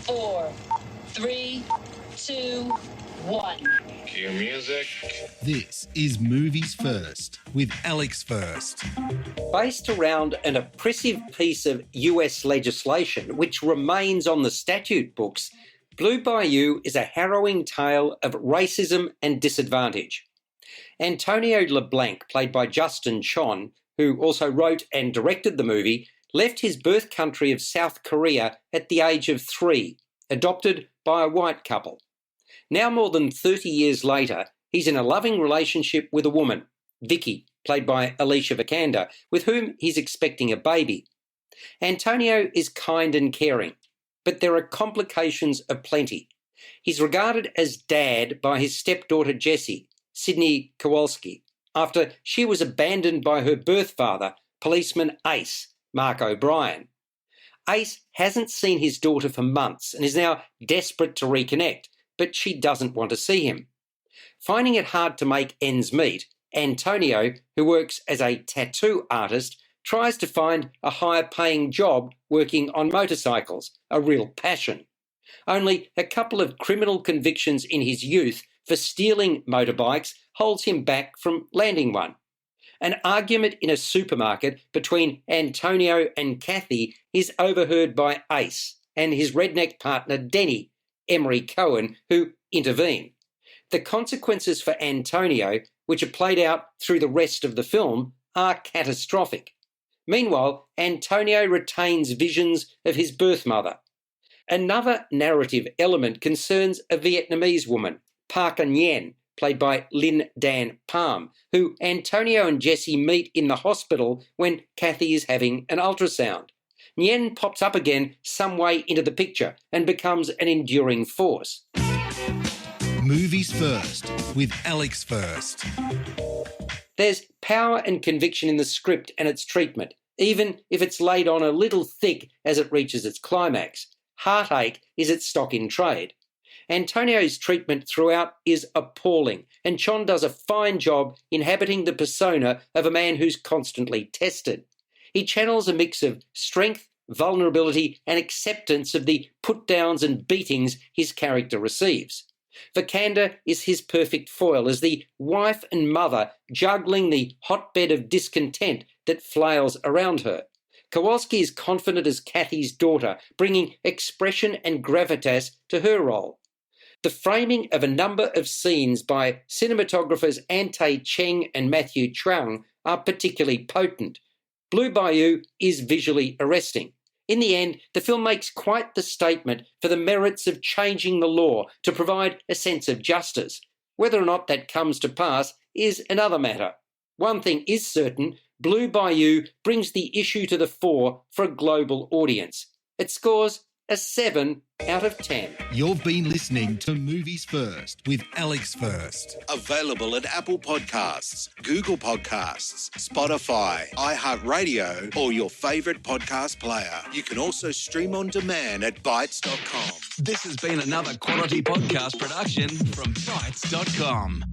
4, 3, 2, 1. Cue music. This is Movies First with Alex First. Based around an oppressive piece of US legislation which remains on the statute books, Blue Bayou is a harrowing tale of racism and disadvantage. Antonio LeBlanc, played by Justin Chon, who also wrote and directed the movie, left his birth country of South Korea at the age of 3, adopted by a white couple. Now more than 30 years later, he's in a loving relationship with a woman, Vicky, played by Alicia Vikander, with whom he's expecting a baby. Antonio is kind and caring, but there are complications aplenty. He's regarded as dad by his stepdaughter Jessie, Sydney Kowalski, after she was abandoned by her birth father, policeman Ace, Mark O'Brien. Ace hasn't seen his daughter for months and is now desperate to reconnect, but she doesn't want to see him. Finding it hard to make ends meet, Antonio, who works as a tattoo artist, tries to find a higher-paying job working on motorcycles, a real passion. Only a couple of criminal convictions in his youth for stealing motorbikes holds him back from landing one. An argument in a supermarket between Antonio and Kathy is overheard by Ace and his redneck partner Denny, Emery Cohen, who intervene. The consequences for Antonio, which are played out through the rest of the film, are catastrophic. Meanwhile, Antonio retains visions of his birth mother. Another narrative element concerns a Vietnamese woman, Park Nguyen, played by Linh Dan Palm, who Antonio and Jessie meet in the hospital when Kathy is having an ultrasound. Nguyen pops up again some way into the picture and becomes an enduring force. Movies First with Alex First. There's power and conviction in the script and its treatment, even if it's laid on a little thick as it reaches its climax. Heartache is its stock in trade. Antonio's treatment throughout is appalling, and Chon does a fine job inhabiting the persona of a man who's constantly tested. He channels a mix of strength, vulnerability, and acceptance of the put-downs and beatings his character receives. Vikander is his perfect foil as the wife and mother juggling the hotbed of discontent that flails around her. Kowalski is confident as Kathy's daughter, bringing expression and gravitas to her role. The framing of a number of scenes by cinematographers Ante Cheng and Matthew Trung are particularly potent. Blue Bayou is visually arresting. In the end, the film makes quite the statement for the merits of changing the law to provide a sense of justice. Whether or not that comes to pass is another matter. One thing is certain, Blue Bayou brings the issue to the fore for a global audience. It scores a 7 out of 10. You've been listening to Movies First with Alex First. Available at Apple Podcasts, Google Podcasts, Spotify, iHeartRadio, or your favourite podcast player. You can also stream on demand at Bytes.com. This has been another quality podcast production from Bytes.com.